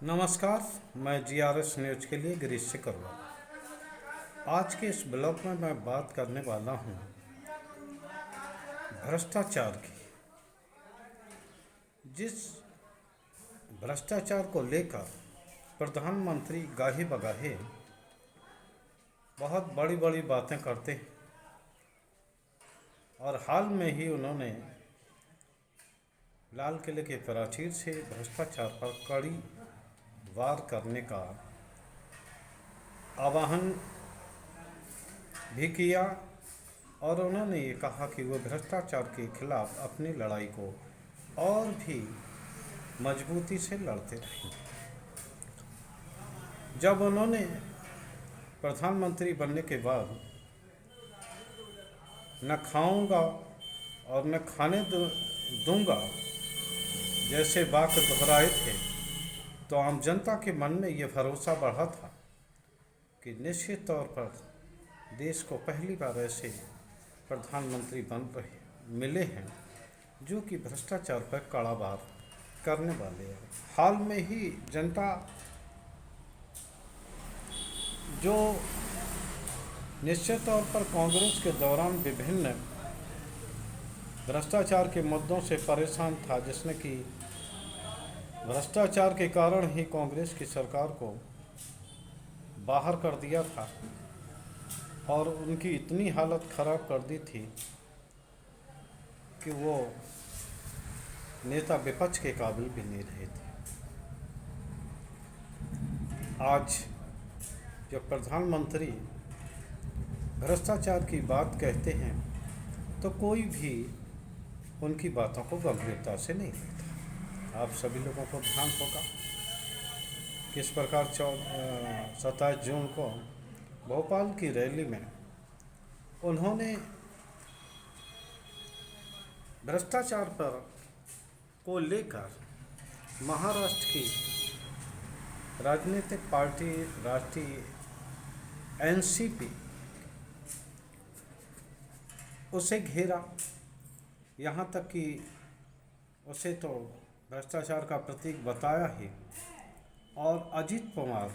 नमस्कार। मैं GRS news के लिए गिरीश सिकरवा। आज के इस ब्लॉग में मैं बात करने वाला हूँ भ्रष्टाचार की। जिस भ्रष्टाचार को लेकर प्रधानमंत्री गाहे बगाहे बहुत बड़ी बड़ी बातें करते हैं और हाल में ही उन्होंने लाल किले के प्राचीर से भ्रष्टाचार पर कड़ी वार करने का आह्वान भी किया और उन्होंने ये कहा कि वो भ्रष्टाचार के खिलाफ अपनी लड़ाई को और भी मजबूती से लड़ते रहेंगे। जब उन्होंने प्रधानमंत्री बनने के बाद न खाऊंगा और न खाने दूंगा जैसे वाक्य दोहराए थे, तो आम जनता के मन में ये भरोसा बढ़ा था कि निश्चित तौर पर देश को पहली बार ऐसे प्रधानमंत्री बन रहे मिले हैं जो कि भ्रष्टाचार पर कड़ा वार करने वाले हैं। हाल में ही जनता जो निश्चित तौर पर कांग्रेस के दौरान विभिन्न भ्रष्टाचार के मुद्दों से परेशान था, जिसने कि भ्रष्टाचार के कारण ही कांग्रेस की सरकार को बाहर कर दिया था और उनकी इतनी हालत खराब कर दी थी कि वो नेता विपक्ष के काबिल भी नहीं रहे थे। आज जब प्रधानमंत्री भ्रष्टाचार की बात कहते हैं तो कोई भी उनकी बातों को गंभीरता से नहीं लेता। आप सभी लोगों को ध्यान होगा किस प्रकार 27 जून को भोपाल की रैली में उन्होंने भ्रष्टाचार पर को लेकर महाराष्ट्र की राजनीतिक पार्टी राष्ट्रीय एनसीपी उसे घेरा। यहाँ तक कि उसे तो भ्रष्टाचार का प्रतीक बताया ही और अजीत पवार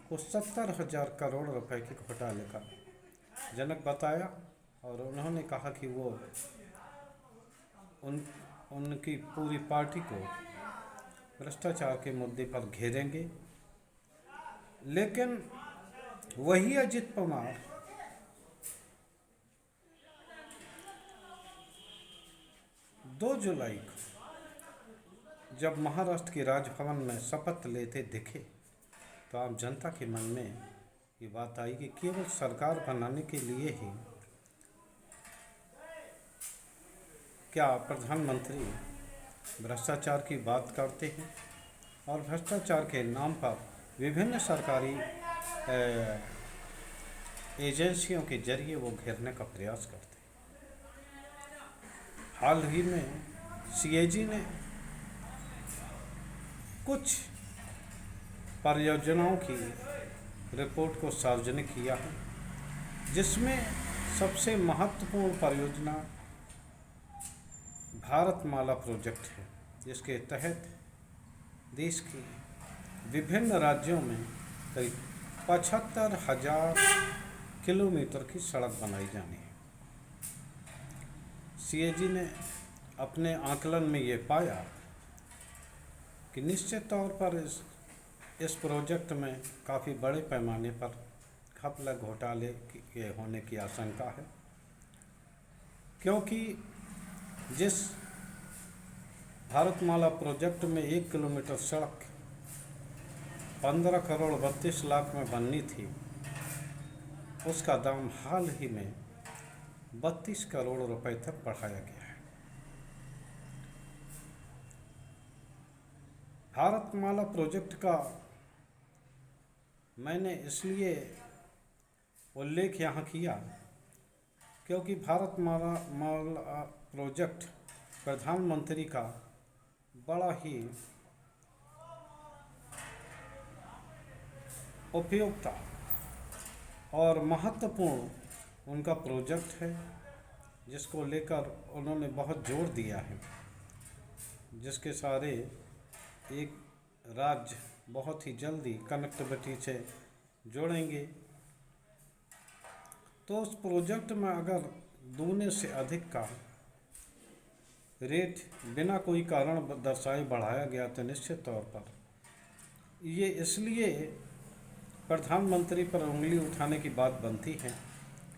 को 70,000 करोड़ रुपए के घोटाले का जनक बताया और उन्होंने कहा कि वो उनकी पूरी पार्टी को भ्रष्टाचार के मुद्दे पर घेरेंगे। लेकिन वही अजीत पवार 2 जुलाई को जब महाराष्ट्र के राजभवन में शपथ लेते दिखे तो आम जनता के मन में ये बात आई कि केवल सरकार बनाने के लिए ही क्या प्रधानमंत्री भ्रष्टाचार की बात करते हैं और भ्रष्टाचार के नाम पर विभिन्न सरकारी एजेंसियों के जरिए वो घेरने का प्रयास करते हैं। हाल ही में सीएजी ने कुछ परियोजनाओं की रिपोर्ट को सार्वजनिक किया है, जिसमें सबसे महत्वपूर्ण परियोजना भारतमाला प्रोजेक्ट है, जिसके तहत देश के विभिन्न राज्यों में करीब 75,000 किलोमीटर की सड़क बनाई जानी है। सीएजी ने अपने आकलन में ये पाया कि निश्चित तौर पर इस प्रोजेक्ट में काफ़ी बड़े पैमाने पर घपला घोटाले के होने की आशंका है, क्योंकि जिस भारतमाला प्रोजेक्ट में 1 किलोमीटर सड़क 15 करोड़ 32 लाख में बननी थी, उसका दाम हाल ही में 32 करोड़ रुपए तक बढ़ाया गया है। भारतमाला प्रोजेक्ट का मैंने इसलिए उल्लेख यहाँ किया क्योंकि भारतमाला प्रोजेक्ट प्रधानमंत्री का बड़ा ही उपयोगिता और महत्वपूर्ण उनका प्रोजेक्ट है, जिसको लेकर उन्होंने बहुत जोर दिया है, जिसके सारे एक राज्य बहुत ही जल्दी कनेक्टिविटी से जोड़ेंगे। तो उस प्रोजेक्ट में अगर दूने से अधिक का रेट बिना कोई कारण दर्शाए बढ़ाया गया तो निश्चित तौर पर ये इसलिए प्रधानमंत्री पर उंगली उठाने की बात बनती है,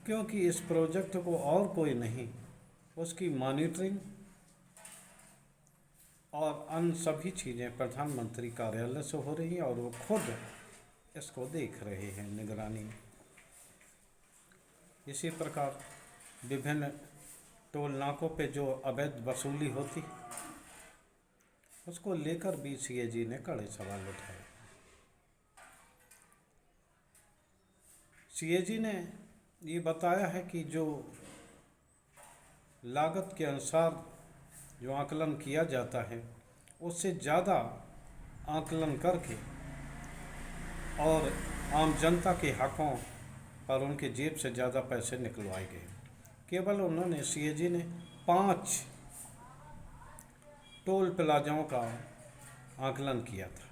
क्योंकि इस प्रोजेक्ट को और कोई नहीं, उसकी मॉनिटरिंग और अन्य सभी चीज़ें प्रधानमंत्री कार्यालय से हो रही हैं और वो खुद इसको देख रहे हैं, निगरानी। इसी प्रकार विभिन्न टोल नाकों पे जो अवैध वसूली होती उसको लेकर भी सीएजी ने कड़े सवाल उठाए। सीएजी ने ये बताया है कि जो लागत के अनुसार जो आकलन किया जाता है उससे ज़्यादा आकलन करके और आम जनता के हकों पर उनके जेब से ज़्यादा पैसे निकलवाए गए। केवल उन्होंने सीएजी ने 5 टोल प्लाजाओं का आकलन किया था।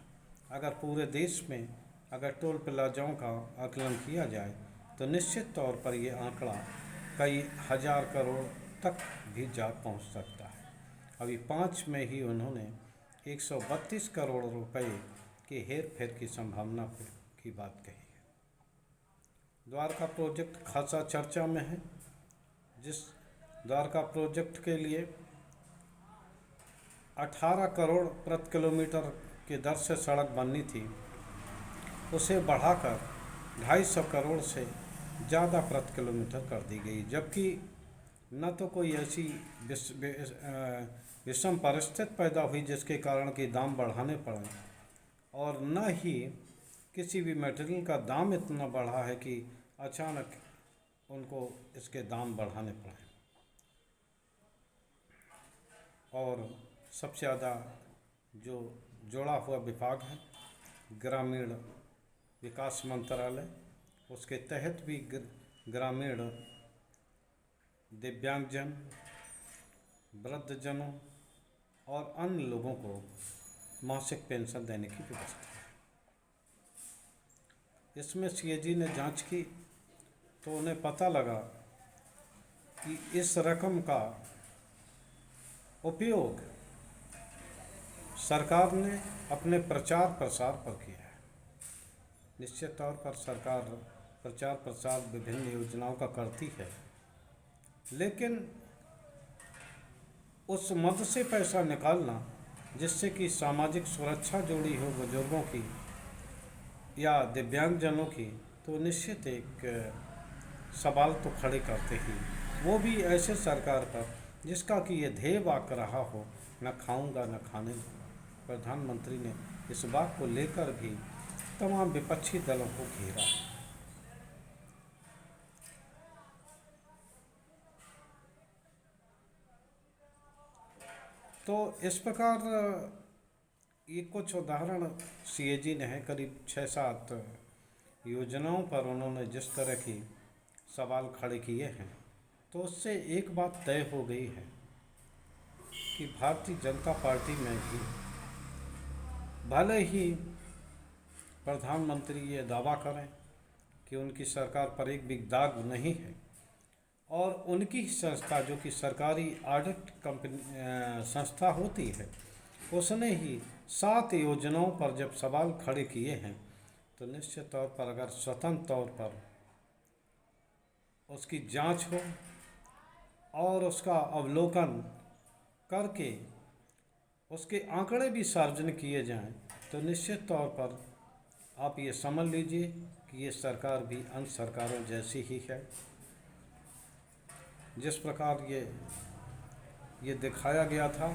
अगर पूरे देश में अगर टोल प्लाजाओं का आकलन किया जाए तो निश्चित तौर पर ये आंकड़ा कई हज़ार करोड़ तक भी जा पहुंच सकता है। अभी 5 में ही उन्होंने 132 करोड़ रुपए के हेर फेर की संभावना की बात कही है। द्वारका प्रोजेक्ट खासा चर्चा में है। जिस द्वारका प्रोजेक्ट के लिए 18 करोड़ प्रति किलोमीटर की दर से सड़क बननी थी, उसे बढ़ाकर 250 करोड़ से ज़्यादा प्रति किलोमीटर कर दी गई, जबकि न तो कोई ऐसी विषम परिस्थिति पैदा हुई जिसके कारण कि दाम बढ़ाने पड़े, और न ही किसी भी मटेरियल का दाम इतना बढ़ा है कि अचानक उनको इसके दाम बढ़ाने पड़े। और सबसे ज़्यादा जो जुड़ा हुआ विभाग है ग्रामीण विकास मंत्रालय, उसके तहत भी ग्रामीण दिव्यांगजन, वृद्धजनों और अन्य लोगों को मासिक पेंशन देने की व्यवस्था है। इसमें सीएजी ने जांच की तो उन्हें पता लगा कि इस रकम का उपयोग सरकार ने अपने प्रचार प्रसार पर किया है। निश्चित तौर पर सरकार प्रचार प्रसार विभिन्न योजनाओं का करती है, लेकिन उस मद से पैसा निकालना जिससे कि सामाजिक सुरक्षा जुड़ी हो बुजुर्गों की या दिव्यांगजनों की, तो निश्चित एक सवाल तो खड़े करते ही, वो भी ऐसे सरकार पर जिसका कि ये ध्येय वाक्य रहा हो, न खाऊंगा न खाने दूंगा। प्रधानमंत्री ने इस बात को लेकर भी तमाम विपक्षी दलों को घेरा। तो इस प्रकार ये कुछ उदाहरण सीएजी ने है, करीब 6-7 योजनाओं पर उन्होंने जिस तरह की सवाल खड़े किए हैं, तो उससे एक बात तय हो गई है कि भारतीय जनता पार्टी में भी भले ही प्रधानमंत्री ये दावा करें कि उनकी सरकार पर एक भी दाग नहीं है, और उनकी संस्था जो कि सरकारी ऑडिट कंपनी संस्था होती है, उसने ही 7 योजनाओं पर जब सवाल खड़े किए हैं, तो निश्चित तौर पर अगर स्वतंत्र तौर पर उसकी जांच हो और उसका अवलोकन करके उसके आंकड़े भी सार्वजनिक किए जाएं, तो निश्चित तौर पर आप ये समझ लीजिए कि ये सरकार भी अन्य सरकारों जैसी ही है। जिस प्रकार ये दिखाया गया था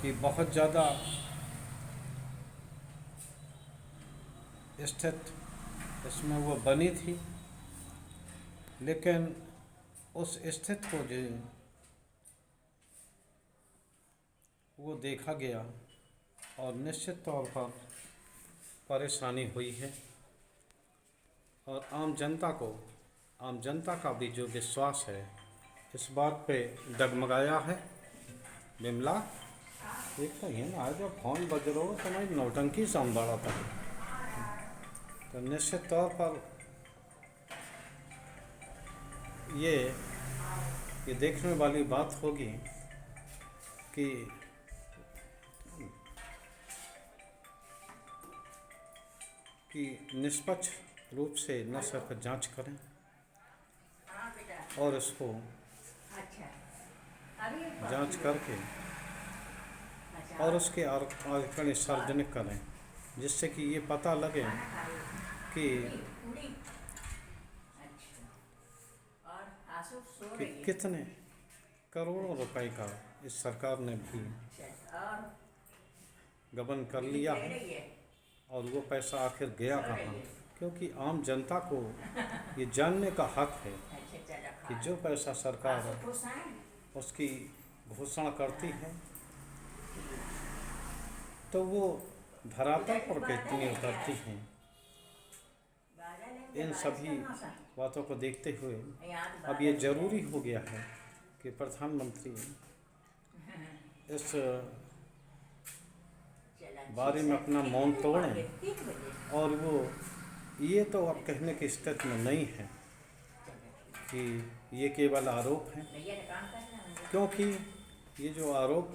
कि बहुत ज़्यादा स्थिति इसमें वो बनी थी, लेकिन उस स्थिति को जो वो देखा गया और निश्चित तौर पर परेशानी हुई है, और आम जनता का भी जो विश्वास है इस बात पे डगमगाया है। बिमला। देखता ही है ना, आज जब फोन बज रहा हो तो मैं नौटंकी संभाला था। तो निश्चित तौर पर ये ये देखने वाली बात होगी कि निष्पक्ष रूप से न सिर्फ जांच करें और इसको जांच करके और उसके आकलन सार्वजनिक करें, जिससे कि ये पता लगे कि कितने करोड़ों रुपए का इस सरकार ने भी गबन कर लिया है और वो पैसा आखिर गया कहाँ। क्योंकि आम जनता को ये जानने का हक है कि जो पैसा सरकार उसकी घोषणा करती है तो वो धरातल पर कितनी उतरती हैं। इन सभी बातों को देखते हुए अब ये जरूरी हो गया है कि प्रधानमंत्री इस बारे में अपना मौन तोड़ें। और वो ये तो अब कहने की स्थिति में नहीं है कि ये केवल आरोप है, क्योंकि ये जो आरोप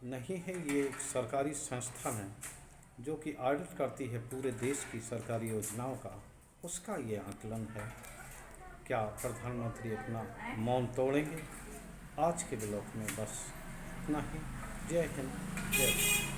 नहीं है, ये एक सरकारी संस्था है जो कि ऑडिट करती है पूरे देश की सरकारी योजनाओं का, उसका ये आकलन है। क्या प्रधानमंत्री अपना मौन तोड़ेंगे? आज के ब्लॉक में बस इतना ही। जय हिंद, जय भारत।